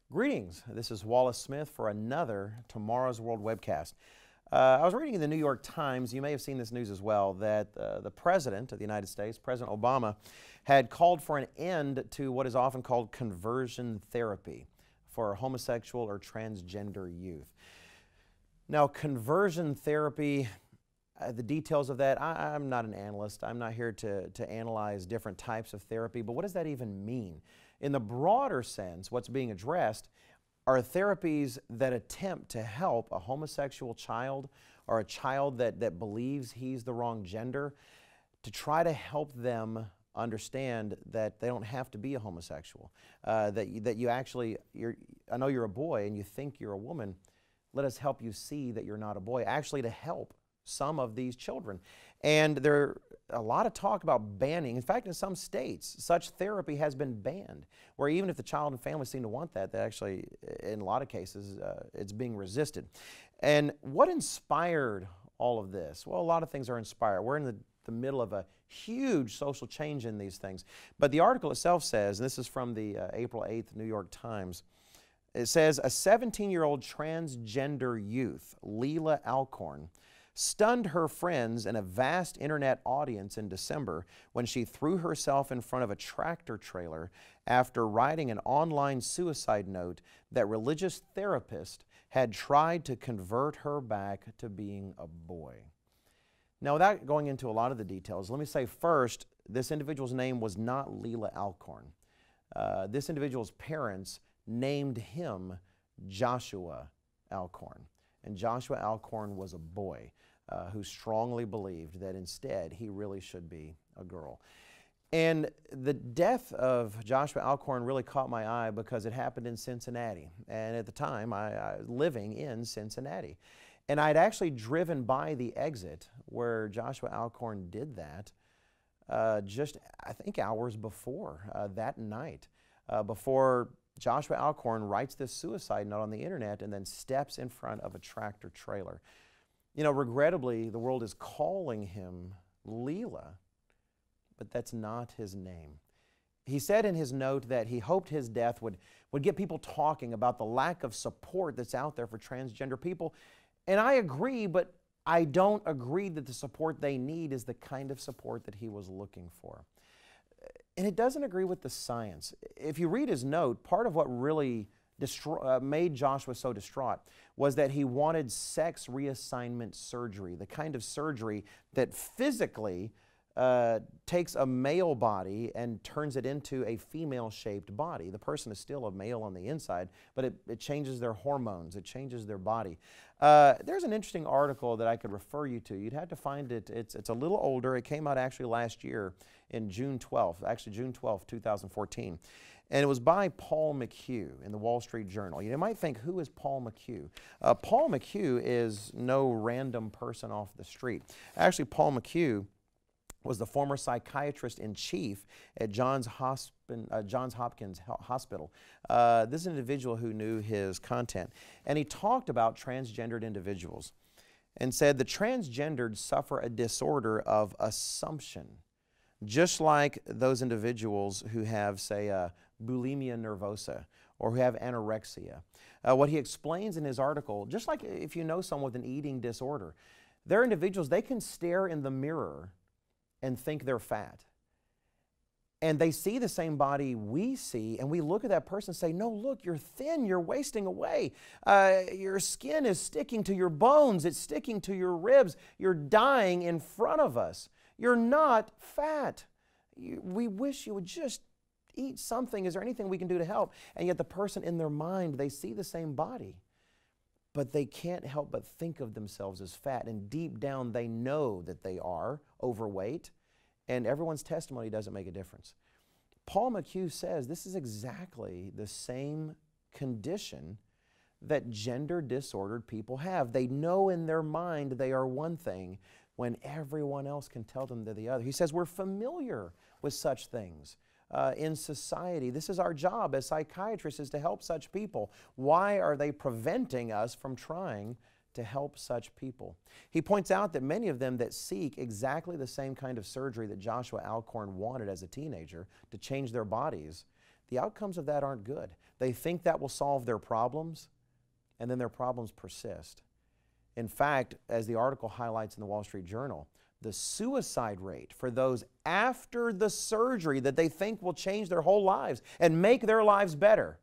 Greetings. This is Wallace Smith for another Tomorrow's World Webcast. I was reading in the New York Times, you may have seen this news as well, that the President of the United States, President Obama, had called for an end to what is often called conversion therapy for homosexual or transgender youth. Now, conversion therapy, the details of that, I'm not an analyst. I'm not here to analyze different types of therapy, but what does that even mean? In the broader sense, what's being addressed are therapies that attempt to help a homosexual child or a child that believes he's the wrong gender, to try to help them understand that they don't have to be a homosexual, that you actually, I know you're a boy and you think you're a woman. Let us help you see that you're not a boy, actually to help some of these children. And there a lot of talk about banning. In fact, in some states, such therapy has been banned, where even if the child and family seem to want that, they actually, in a lot of cases, it's being resisted. And what inspired all of this? Well, a lot of things are inspired. We're in the middle of a huge social change in these things. But the article itself says, and this is from the April 8th New York Times, it says, a 17-year-old transgender youth, Leila Alcorn, stunned her friends and a vast internet audience in December when she threw herself in front of a tractor trailer after writing an online suicide note that religious therapists had tried to convert her back to being a boy. Now, without going into a lot of the details, let me say first, this individual's name was not Leila Alcorn. This individual's parents named him Joshua Alcorn. And Joshua Alcorn was a boy who strongly believed that instead he really should be a girl. And the death of Joshua Alcorn really caught my eye because it happened in Cincinnati. And at the time, I was living in Cincinnati. And I'd actually driven by the exit where Joshua Alcorn did that just, I think, hours before that night, before Joshua Alcorn writes this suicide note on the internet and then steps in front of a tractor trailer. You know, regrettably, the world is calling him Leila, but that's not his name. He said in his note that he hoped his death would get people talking about the lack of support that's out there for transgender people. And I agree, but I don't agree that the support they need is the kind of support that he was looking for. And it doesn't agree with the science. If you read his note, part of what really made Joshua so distraught was that he wanted sex reassignment surgery, the kind of surgery that physically takes a male body and turns it into a female-shaped body. The person is still a male on the inside, but it changes their hormones, it changes their body. There's an interesting article that I could refer you to. You'd have to find it. It's a little older. It came out actually last year in June 12th, actually June 12th, 2014. And it was by Paul McHugh in the Wall Street Journal. You might think, who is Paul McHugh? Paul McHugh is no random person off the street. Actually, Paul McHugh was the former psychiatrist-in-chief at Johns Hopkins Hospital. This is an individual who knew his content. And he talked about transgendered individuals and said the transgendered suffer a disorder of assumption, just like those individuals who have, say, bulimia nervosa or who have anorexia. What he explains in his article, just like if you know someone with an eating disorder, they're individuals, they can stare in the mirror and think they're fat. And they see the same body we see, and we look at that person and say, no, look, you're thin, you're wasting away. Your skin is sticking to your bones, it's sticking to your ribs, you're dying in front of us. You're not fat. We wish you would just eat something. Is there anything we can do to help? And yet the person in their mind, they see the same body, but they can't help but think of themselves as fat. And deep down, they know that they are overweight, and everyone's testimony doesn't make a difference. Paul McHugh says this is exactly the same condition that gender disordered people have. They know in their mind they are one thing when everyone else can tell them they're the other. He says we're familiar with such things in society. This is our job as psychiatrists, is to help such people. Why are they preventing us from trying to help such people? He points out that many of them that seek exactly the same kind of surgery that Joshua Alcorn wanted as a teenager to change their bodies, the outcomes of that aren't good. They think that will solve their problems, and then their problems persist. In fact, as the article highlights in the Wall Street Journal, the suicide rate for those after the surgery that they think will change their whole lives and make their lives better,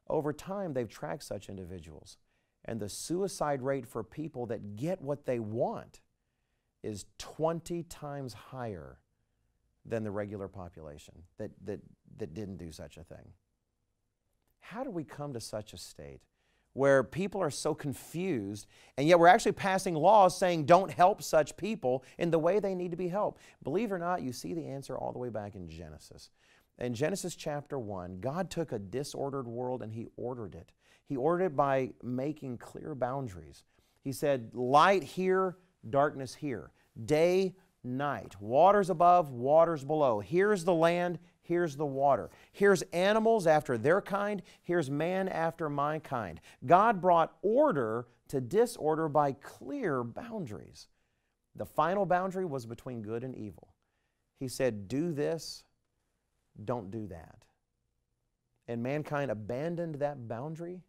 over time they've tracked such individuals. And the suicide rate for people that get what they want is 20 times higher than the regular population that didn't do such a thing. How do we come to such a state where people are so confused, and yet we're actually passing laws saying don't help such people in the way they need to be helped? Believe it or not, you see the answer all the way back in Genesis. In Genesis chapter 1, God took a disordered world and He ordered it. He ordered it by making clear boundaries. He said, light here, darkness here. Day, night. Waters above, waters below. Here's the land, here's the water. Here's animals after their kind. Here's man after my kind. God brought order to disorder by clear boundaries. The final boundary was between good and evil. He said, do this, don't do that. And mankind abandoned that boundary,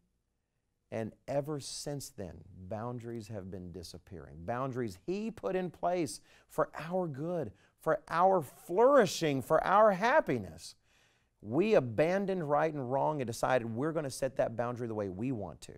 and ever since then, boundaries have been disappearing. Boundaries He put in place for our good, for our flourishing, for our happiness. We abandoned right and wrong and decided we're going to set that boundary the way we want to.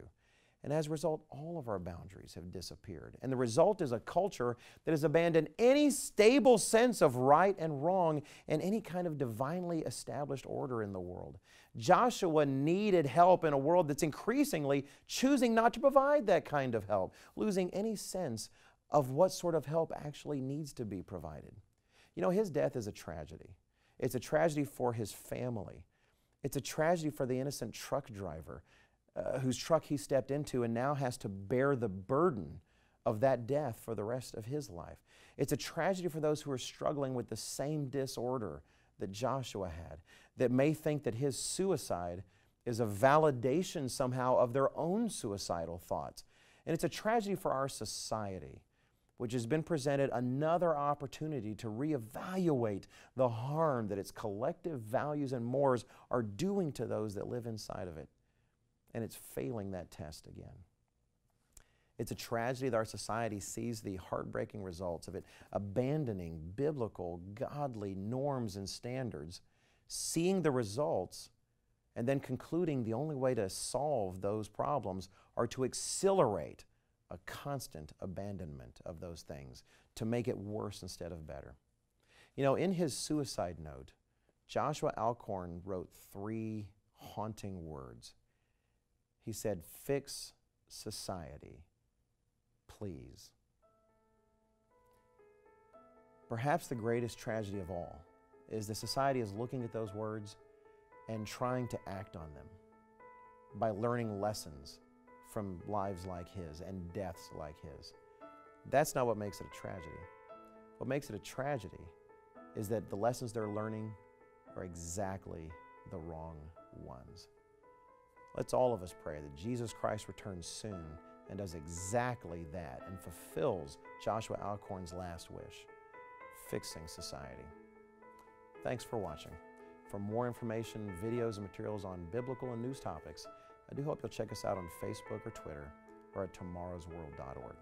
And as a result, all of our boundaries have disappeared. And the result is a culture that has abandoned any stable sense of right and wrong and any kind of divinely established order in the world. Joshua needed help in a world that's increasingly choosing not to provide that kind of help, losing any sense of what sort of help actually needs to be provided. You know, his death is a tragedy. It's a tragedy for his family. It's a tragedy for the innocent truck driver whose truck he stepped into and now has to bear the burden of that death for the rest of his life. It's a tragedy for those who are struggling with the same disorder that Joshua had, that may think that his suicide is a validation somehow of their own suicidal thoughts. And it's a tragedy for our society, which has been presented another opportunity to reevaluate the harm that its collective values and mores are doing to those that live inside of it. And it's failing that test again. It's a tragedy that our society sees the heartbreaking results of it abandoning biblical, godly norms and standards, seeing the results, and then concluding the only way to solve those problems are to accelerate a constant abandonment of those things, to make it worse instead of better. You know, in his suicide note, Joshua Alcorn wrote 3 haunting words. He said, "Fix society, please." Perhaps the greatest tragedy of all is that society is looking at those words and trying to act on them by learning lessons from lives like his and deaths like his. That's not what makes it a tragedy. What makes it a tragedy is that the lessons they're learning are exactly the wrong ones. Let's all of us pray that Jesus Christ returns soon and does exactly that and fulfills Joshua Alcorn's last wish, fixing society. Thanks for watching. For more information, videos, and materials on biblical and news topics, I do hope you'll check us out on Facebook or Twitter or at tomorrowsworld.org.